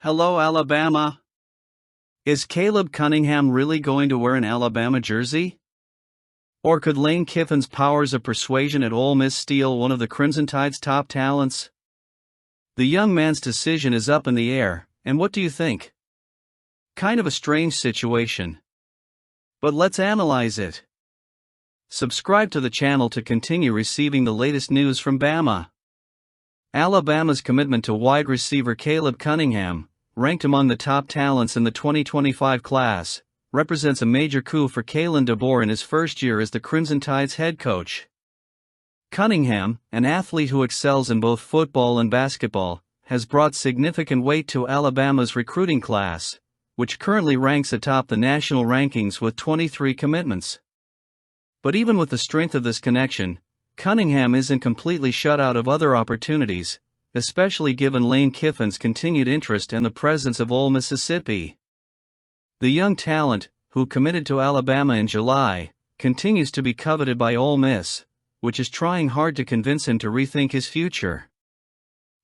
Hello, Alabama. Is Caleb Cunningham really going to wear an Alabama jersey? Or could Lane Kiffin's powers of persuasion at Ole Miss steal one of the Crimson Tide's top talents? The young man's decision is up in the air, and what do you think? Kind of a strange situation. But let's analyze it. Subscribe to the channel to continue receiving the latest news from Bama. Alabama's commitment to wide receiver Caleb Cunningham, ranked among the top talents in the 2025 class, represents a major coup for Kalen DeBoer in his first year as the Crimson Tide's head coach. Cunningham, an athlete who excels in both football and basketball, has brought significant weight to Alabama's recruiting class, which currently ranks atop the national rankings with 23 commitments. But even with the strength of this connection, Cunningham isn't completely shut out of other opportunities, especially given Lane Kiffin's continued interest and the presence of Ole Mississippi. The young talent, who committed to Alabama in July, continues to be coveted by Ole Miss, which is trying hard to convince him to rethink his future.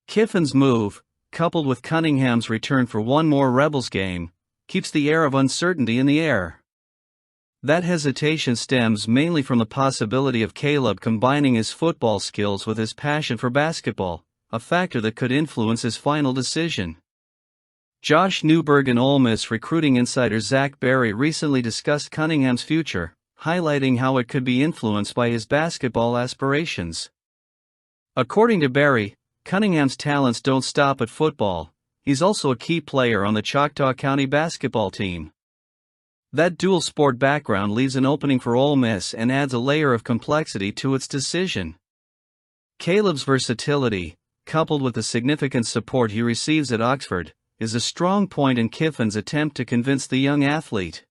Kiffin's move, coupled with Cunningham's return for one more Rebels game, keeps the air of uncertainty in the air. That hesitation stems mainly from the possibility of Caleb combining his football skills with his passion for basketball, a factor that could influence his final decision. Josh Newberg and Ole Miss recruiting insider Zach Berry recently discussed Cunningham's future, highlighting how it could be influenced by his basketball aspirations. According to Berry, Cunningham's talents don't stop at football. He's also a key player on the Choctaw County basketball team. That dual sport background leaves an opening for Ole Miss and adds a layer of complexity to its decision. Caleb's versatility, coupled with the significant support he receives at Oxford, is a strong point in Kiffin's attempt to convince the young athlete.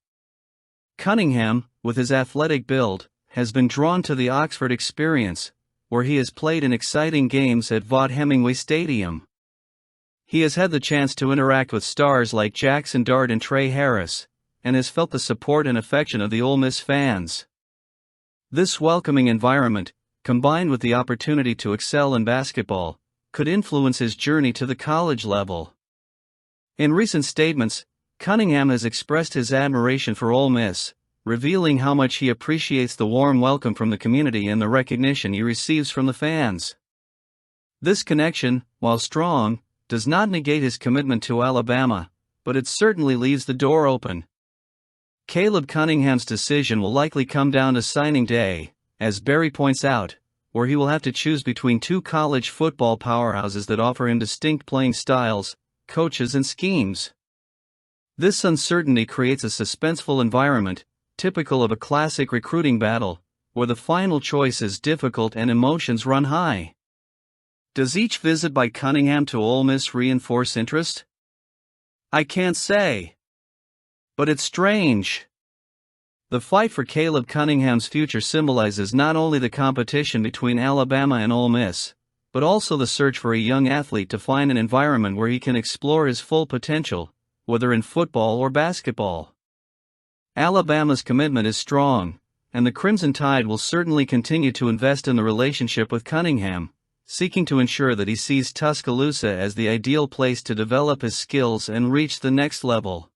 Cunningham, with his athletic build, has been drawn to the Oxford experience, where he has played in exciting games at Vaught Hemingway Stadium. He has had the chance to interact with stars like Jackson Dart and Trey Harris, and has felt the support and affection of the Ole Miss fans. This welcoming environment, combined with the opportunity to excel in basketball, could influence his journey to the college level. In recent statements, Cunningham has expressed his admiration for Ole Miss, revealing how much he appreciates the warm welcome from the community and the recognition he receives from the fans. This connection, while strong, does not negate his commitment to Alabama, but it certainly leaves the door open. Caleb Cunningham's decision will likely come down to signing day, as Berry points out, where he will have to choose between two college football powerhouses that offer him distinct playing styles, coaches and schemes. This uncertainty creates a suspenseful environment, typical of a classic recruiting battle, where the final choice is difficult and emotions run high. Does each visit by Cunningham to Ole Miss reinforce interest? I can't say. But it's strange. The fight for Caleb Cunningham's future symbolizes not only the competition between Alabama and Ole Miss, but also the search for a young athlete to find an environment where he can explore his full potential, whether in football or basketball. Alabama's commitment is strong, and the Crimson Tide will certainly continue to invest in the relationship with Cunningham, seeking to ensure that he sees Tuscaloosa as the ideal place to develop his skills and reach the next level.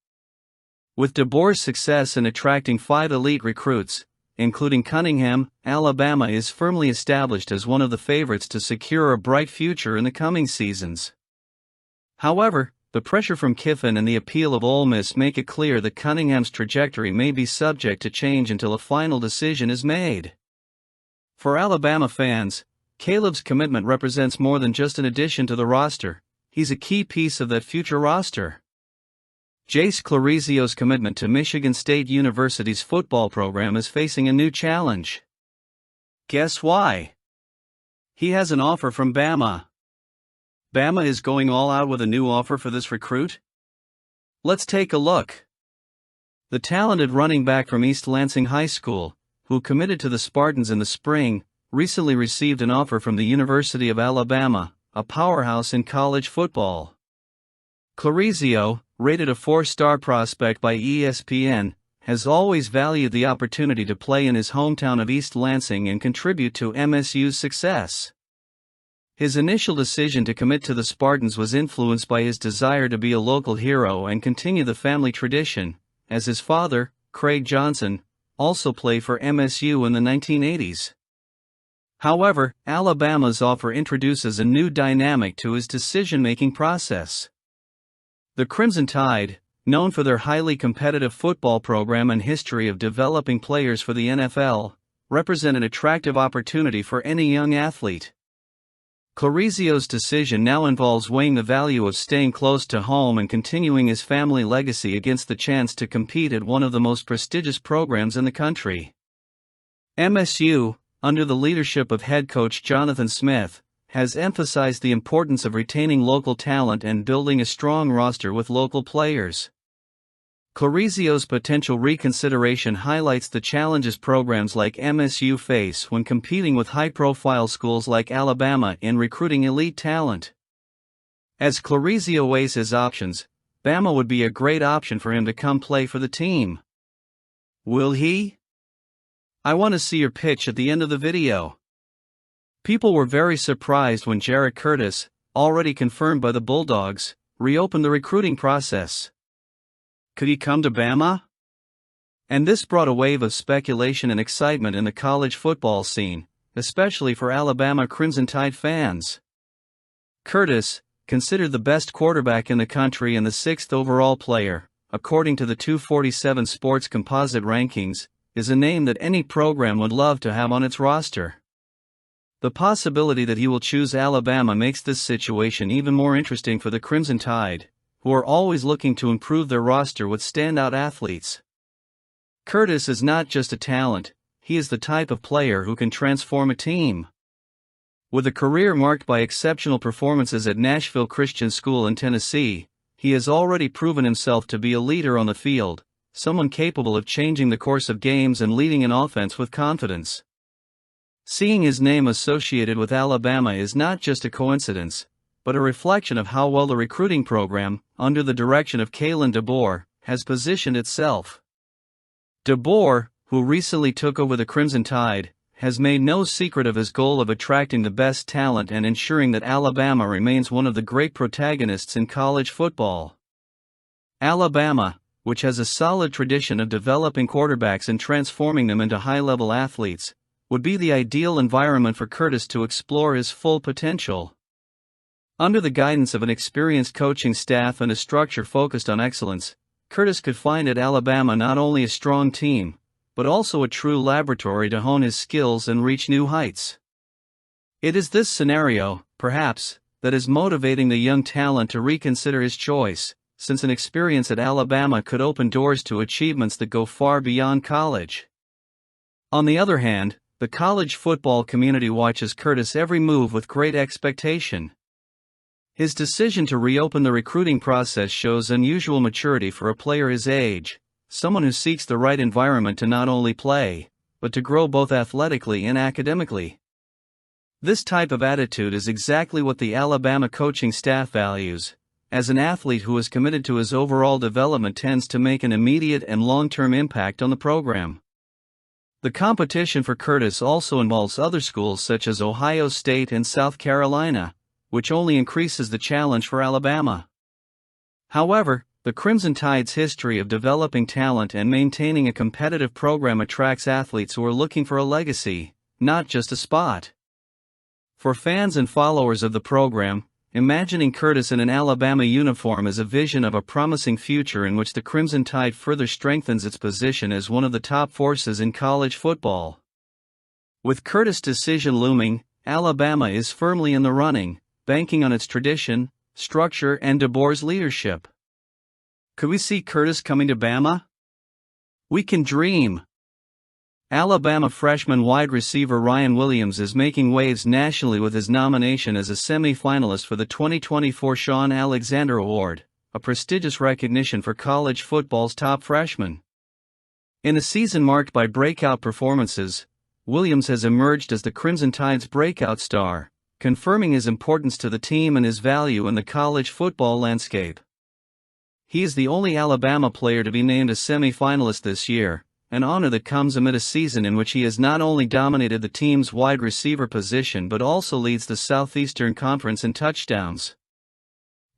With DeBoer's success in attracting 5 elite recruits, including Cunningham, Alabama is firmly established as one of the favorites to secure a bright future in the coming seasons. However, the pressure from Kiffin and the appeal of Ole Miss make it clear that Cunningham's trajectory may be subject to change until a final decision is made. For Alabama fans, Caleb's commitment represents more than just an addition to the roster. He's a key piece of that future roster. Jace Clarizio's commitment to Michigan State University's football program is facing a new challenge. Guess why? He has an offer from Bama. Bama is going all out with a new offer for this recruit? Let's take a look. The talented running back from East Lansing High School, who committed to the Spartans in the spring, recently received an offer from the University of Alabama, a powerhouse in college football. Clarizio, rated a 4-star prospect by ESPN, has always valued the opportunity to play in his hometown of East Lansing and contribute to MSU's success. His initial decision to commit to the Spartans was influenced by his desire to be a local hero and continue the family tradition, as his father, Craig Johnson, also played for MSU in the 1980s. However, Alabama's offer introduces a new dynamic to his decision-making process. The Crimson Tide, known for their highly competitive football program and history of developing players for the NFL, represent an attractive opportunity for any young athlete. Clarizio's decision now involves weighing the value of staying close to home and continuing his family legacy against the chance to compete at one of the most prestigious programs in the country. MSU, under the leadership of head coach Jonathan Smith, has emphasized the importance of retaining local talent and building a strong roster with local players. Clarizio's potential reconsideration highlights the challenges programs like MSU face when competing with high-profile schools like Alabama in recruiting elite talent. As Clarizio weighs his options, Bama would be a great option for him to come play for the team. Will he? I want to see your pitch at the end of the video. People were very surprised when Jarrett Curtis, already confirmed by the Bulldogs, reopened the recruiting process. Could he come to Bama? And this brought a wave of speculation and excitement in the college football scene, especially for Alabama Crimson Tide fans. Curtis, considered the best quarterback in the country and the 6th overall player, according to the 247 Sports Composite rankings, is a name that any program would love to have on its roster. The possibility that he will choose Alabama makes this situation even more interesting for the Crimson Tide, who are always looking to improve their roster with standout athletes. Curtis is not just a talent, he is the type of player who can transform a team. With a career marked by exceptional performances at Nashville Christian School in Tennessee, he has already proven himself to be a leader on the field, someone capable of changing the course of games and leading an offense with confidence. Seeing his name associated with Alabama is not just a coincidence, but a reflection of how well the recruiting program, under the direction of Kalen DeBoer, has positioned itself. DeBoer, who recently took over the Crimson Tide, has made no secret of his goal of attracting the best talent and ensuring that Alabama remains one of the great protagonists in college football. Alabama, which has a solid tradition of developing quarterbacks and transforming them into high-level athletes, would be the ideal environment for Curtis to explore his full potential. Under the guidance of an experienced coaching staff and a structure focused on excellence, Curtis could find at Alabama not only a strong team, but also a true laboratory to hone his skills and reach new heights. It is this scenario, perhaps, that is motivating the young talent to reconsider his choice, since an experience at Alabama could open doors to achievements that go far beyond college. On the other hand, the college football community watches Curtis' every move with great expectation. His decision to reopen the recruiting process shows unusual maturity for a player his age, someone who seeks the right environment to not only play, but to grow both athletically and academically. This type of attitude is exactly what the Alabama coaching staff values, as an athlete who is committed to his overall development tends to make an immediate and long-term impact on the program. The competition for Curtis also involves other schools such as Ohio State and South Carolina, which only increases the challenge for Alabama. However, the Crimson Tide's history of developing talent and maintaining a competitive program attracts athletes who are looking for a legacy, not just a spot. For fans and followers of the program, imagining Curtis in an Alabama uniform is a vision of a promising future in which the Crimson Tide further strengthens its position as one of the top forces in college football. With Curtis' decision looming, Alabama is firmly in the running, banking on its tradition, structure and DeBoer's leadership. Could we see Curtis coming to Bama? We can dream. Alabama freshman wide receiver Ryan Williams is making waves nationally with his nomination as a semi-finalist for the 2024 Shaun Alexander Award, a prestigious recognition for college football's top freshmen. In a season marked by breakout performances, Williams has emerged as the Crimson Tide's breakout star, confirming his importance to the team and his value in the college football landscape. He is the only Alabama player to be named a semi-finalist this year, an honor that comes amid a season in which he has not only dominated the team's wide receiver position but also leads the Southeastern Conference in touchdowns.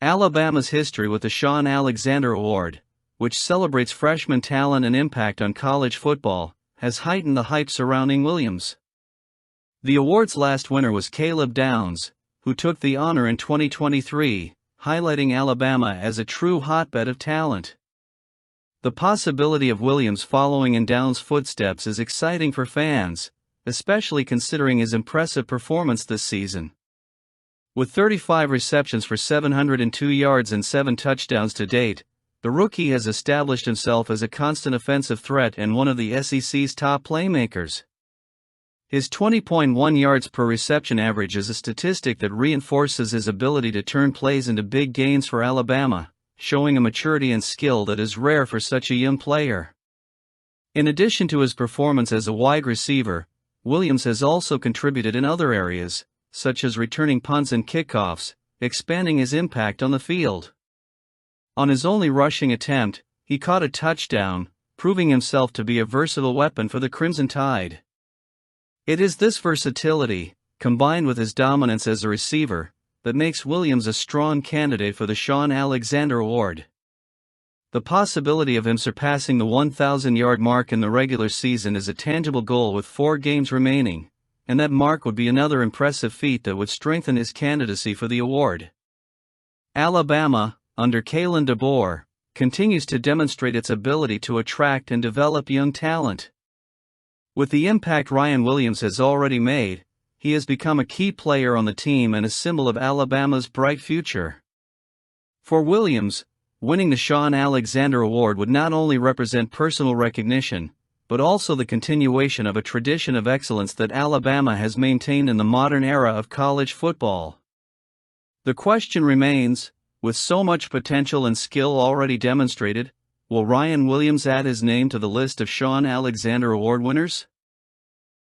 Alabama's history with the Shaun Alexander Award, which celebrates freshman talent and impact on college football, has heightened the hype surrounding Williams. The award's last winner was Caleb Downs, who took the honor in 2023, highlighting Alabama as a true hotbed of talent. The possibility of Williams following in Downs' footsteps is exciting for fans, especially considering his impressive performance this season. With 35 receptions for 702 yards and 7 touchdowns to date, the rookie has established himself as a constant offensive threat and one of the SEC's top playmakers. His 20.1 yards per reception average is a statistic that reinforces his ability to turn plays into big gains for Alabama, showing a maturity and skill that is rare for such a young player. In addition to his performance as a wide receiver, Williams has also contributed in other areas, such as returning punts and kickoffs, expanding his impact on the field. On his only rushing attempt, he caught a touchdown, proving himself to be a versatile weapon for the Crimson Tide. It is this versatility, combined with his dominance as a receiver, that makes Williams a strong candidate for the Shaun Alexander Award. The possibility of him surpassing the 1,000-yard mark in the regular season is a tangible goal with 4 games remaining, and that mark would be another impressive feat that would strengthen his candidacy for the award. Alabama, under Kalen DeBoer, continues to demonstrate its ability to attract and develop young talent. With the impact Ryan Williams has already made, he has become a key player on the team and a symbol of Alabama's bright future. For Williams, winning the Shaun Alexander Award would not only represent personal recognition, but also the continuation of a tradition of excellence that Alabama has maintained in the modern era of college football. The question remains, with so much potential and skill already demonstrated, will Ryan Williams add his name to the list of Shaun Alexander Award winners?